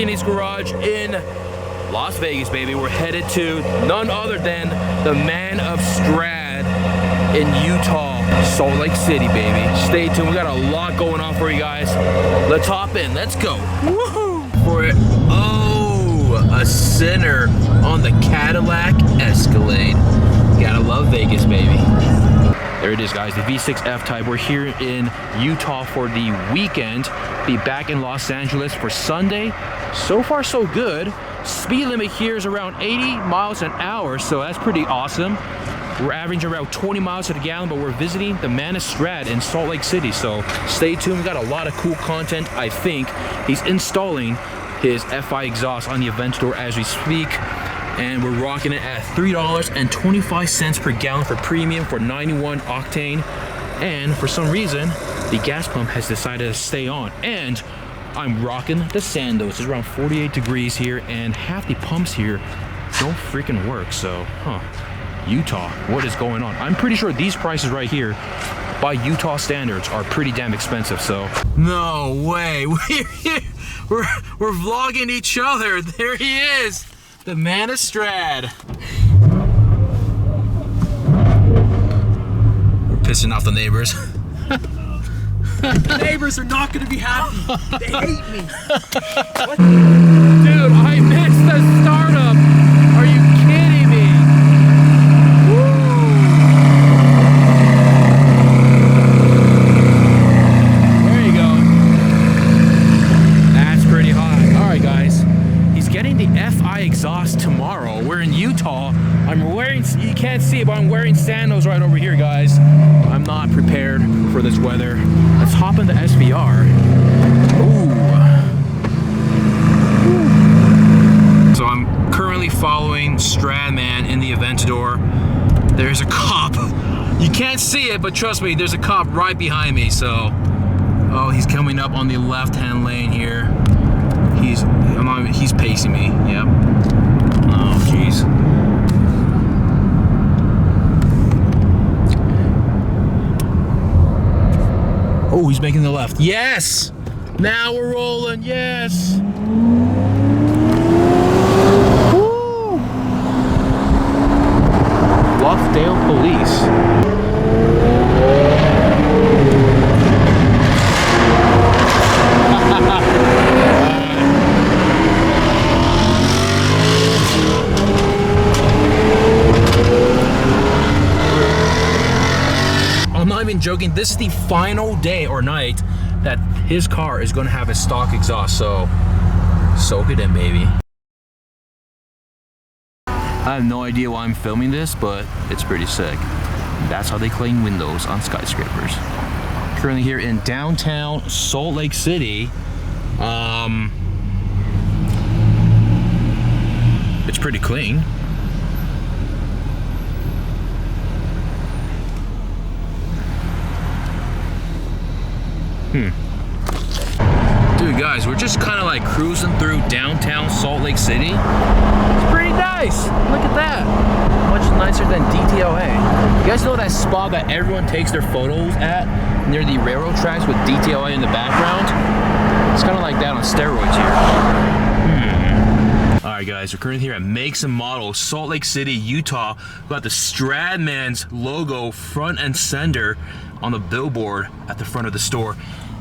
Martini's Garage in Las Vegas, baby. We're headed to none other than the man of Strad in Utah, Salt Lake City, baby. Stay tuned. We got a lot going on for you guys. Let's hop in. Let's go. Woohoo! For it. Oh, a sinner on the Cadillac Escalade. Gotta love Vegas, baby. There it is, guys, the V6 F-Type. We're here in Utah for the weekend. Be back in Los Angeles for Sunday. So far, so good. Speed limit here is around 80 miles an hour, so that's pretty awesome. We're averaging around 20 miles to the gallon, but we're visiting the man of Strad in Salt Lake City, so stay tuned. We got a lot of cool content, I think. He's installing his FI exhaust on the Aventador as we speak. And we're rocking it at $3.25 per gallon for premium for 91 octane. And for some reason, the gas pump has decided to stay on. And I'm rocking the Sandos. It's around 48 degrees here, and half the pumps here don't freaking work. So, Utah, what is going on? I'm pretty sure these prices right here, by Utah standards, are pretty damn expensive. So, no way. We're vlogging each other. There he is. The man of Strad. We're pissing off the neighbors. The neighbors are not going to be happy. They hate me. What? Dude, I missed the startup. Are you kidding me? Woo. There you go. That's pretty hot. All right, guys. He's getting the FI exhaust tomorrow. We're in Utah. I'm wearing, you can't see it, but I'm wearing sandals right over here, guys. I'm not prepared for this weather. Let's hop in the SVR. Ooh. So I'm currently following Stradman in the Aventador. There's a cop. You can't see it, but trust me, there's a cop right behind me. So, oh, he's coming up on the left-hand lane here. He's pacing me. Yep. Oh, jeez. Oh, he's making the left. Yes! Now we're rolling. Yes! Woo! Bluffdale Police. I'm not even joking. This is the final day or night that his car is going to have a stock exhaust. So soak it in, baby. I have no idea why I'm filming this, but it's pretty sick. That's how they clean windows on skyscrapers. Currently here in downtown Salt Lake City. It's pretty clean. Dude, guys, we're just kind of like cruising through downtown Salt Lake City. It's pretty nice. Look at that. Much nicer than DTLA. You guys know that spot that everyone takes their photos at near the railroad tracks with DTLA in the background? It's kind of like that on steroids here. All right, guys, we're currently here at Makes and Models, Salt Lake City, Utah. We got the Stradman's logo front and center on the billboard at the front of the store.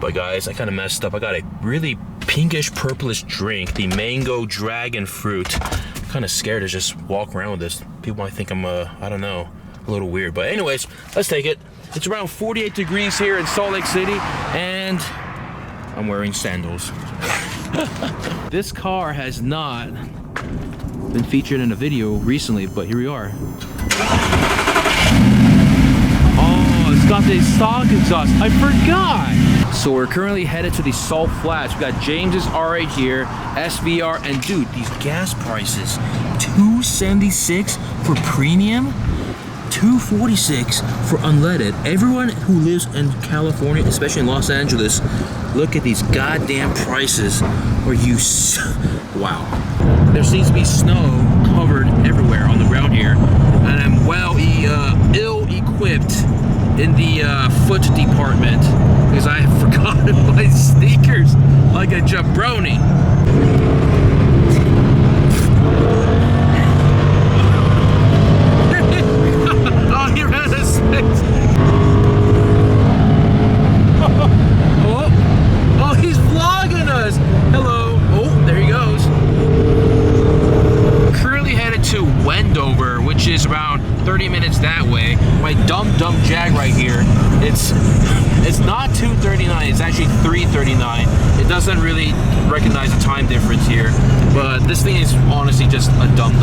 But guys, I kind of messed up. I got a really pinkish purplish drink, the mango dragon fruit. I'm kind of scared to just walk around with this. People might think I'm I don't know, a little weird. But anyways, let's take it. It's around 48 degrees here in Salt Lake City, and I'm wearing sandals. This car has not been featured in a video recently, but here we are. It's got the stock exhaust. I forgot. So we're currently headed to the Salt Flats. We got James's R8 here, SVR, and dude, these gas prices, $276 for premium, $246 for unleaded. Everyone who lives in California, especially in Los Angeles, look at these goddamn prices. Are you wow. There seems to be snow covered everywhere on the ground here, and I'm well ill-equipped in the foot department because I forgot my sneakers like a jabroni. Oh, he ran a space. Oh, he's vlogging us. Hello. Oh, there he goes. Currently headed to Wendover, which is around 30 minutes that way. My dumb Jag right here. It's not 2:39. It's actually 3:39. It doesn't really recognize the time difference here, but this thing is honestly just a dumb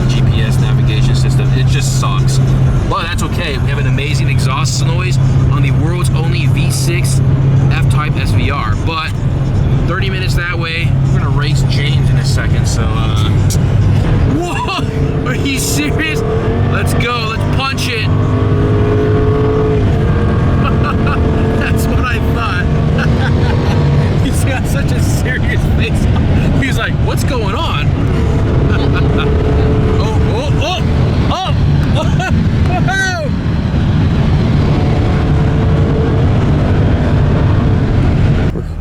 GPS navigation system. It just sucks. But that's okay. We have an amazing exhaust noise on the world's only V6 F-Type SVR. But 30 minutes that way. We're gonna race James in a second. So, whoa! Are you serious? Let's go. Let's punch it. That's what I thought. He's got such a serious face. He's like, what's going on?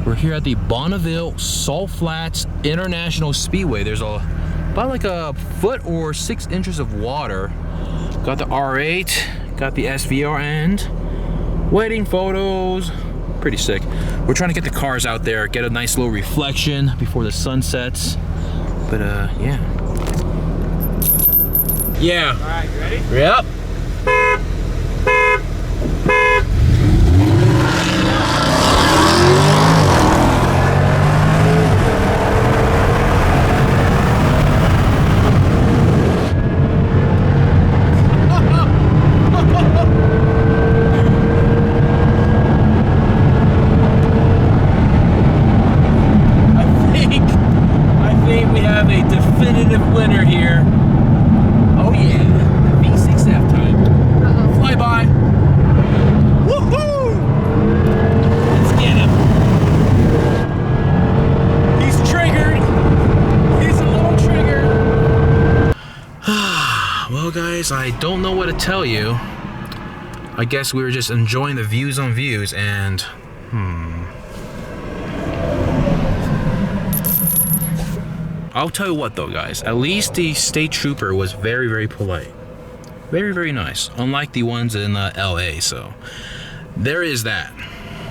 We're here at the Bonneville Salt Flats International Speedway. There's about like a foot or 6 inches of water. Got the R8, got the SVR end. Wedding photos, pretty sick. We're trying to get the cars out there, get a nice little reflection before the sun sets. But yeah. Yeah. All right, you ready? Yep. I don't know what to tell you. I guess we were just enjoying the views on views and I'll tell you what though, guys, at least the state trooper was very, very polite. Very, very nice, unlike the ones in LA, so there is that.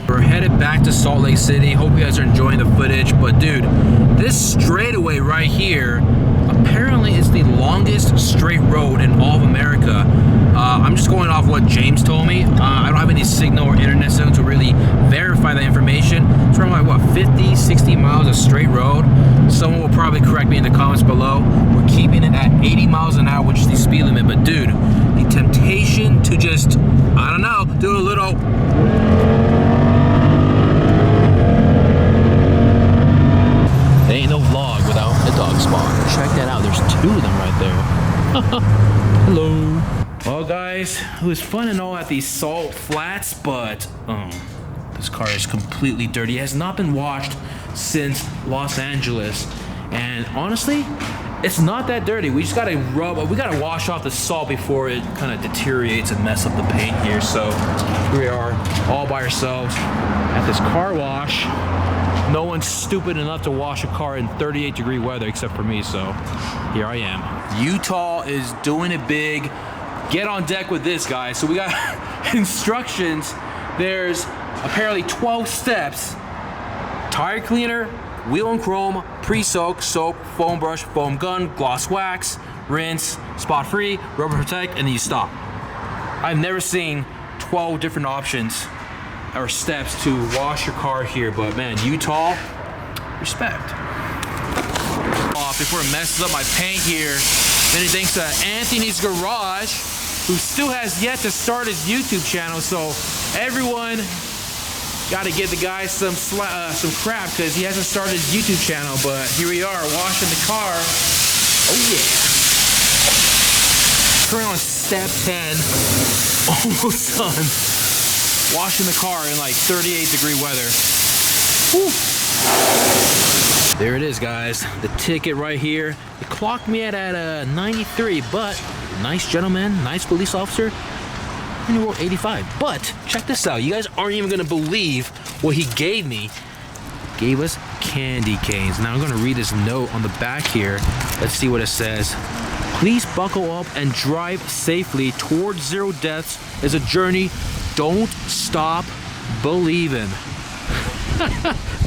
We're headed back to Salt Lake City. Hope you guys are enjoying the footage, but dude, this straightaway right here apparently is the longest straight road in all of America. I'm just going off what James told me. I don't have any signal or internet signal to really verify that information. It's around like what, 50, 60 miles of straight road. Someone will probably correct me in the comments below. We're keeping it at 80 miles an hour, which is the speed limit. But dude, the temptation to just, I don't know, do a little. There ain't no vlog without a dog spawn. Check that out. There's 2 of them right there. Hello. Well, guys, it was fun and all at these Salt Flats, but this car is completely dirty. It has not been washed since Los Angeles, and honestly, it's not that dirty. We just gotta wash off the salt before it kind of deteriorates and mess up the paint here. So here we are, all by ourselves at this car wash. No one's stupid enough to wash a car in 38-degree weather except for me, so here I am. Utah is doing it big. Get on deck with this, guys. So we got instructions. There's apparently 12 steps. Tire cleaner, wheel and chrome, pre-soak, soap, foam brush, foam gun, gloss wax, rinse, spot free, rubber protect, and then you stop. I've never seen 12 different options or steps to wash your car here, but man, Utah, respect. Off before it messes up my paint here. Many thanks to Anthony's Garage, who still has yet to start his YouTube channel. So everyone got to give the guy some crap because he hasn't started his YouTube channel. But here we are washing the car. Oh yeah. Currently on step 10, almost done. Washing the car in like 38-degree weather. Whew. There it is, guys. The ticket right here. It clocked me at 93, but nice gentleman, nice police officer, and he wrote 85. But check this out. You guys aren't even gonna believe what he gave me. Gave us candy canes. Now I'm gonna read this note on the back here. Let's see what it says. Please buckle up and drive safely. Towards 0 deaths is a journey. Don't stop believing.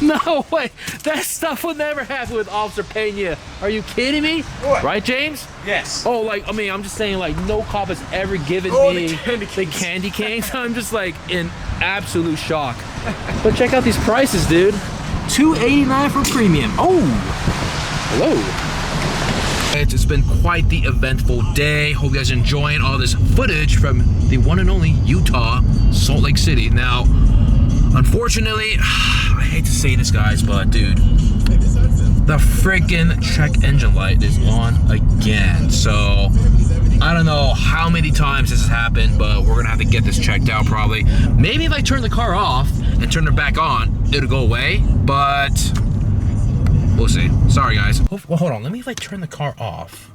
No way. That stuff would never happen with Officer Pena. Are you kidding me? What? Right, James? Yes. Oh, like, I mean, I'm just saying, like, no cop has ever given me the candy canes. I'm just, like, in absolute shock. But check out these prices, dude. $289 for premium. Oh, hello. It's been quite the eventful day. Hope you guys are enjoying all this footage from the one and only Utah, Salt Lake City. Now, unfortunately, I hate to say this, guys, but dude, the freaking check engine light is on again. So I don't know how many times this has happened, but we're gonna have to get this checked out probably. Maybe if I turn the car off and turn it back on, it'll go away, but we'll see. Sorry, guys. Well, hold on. Let me if I turn the car off.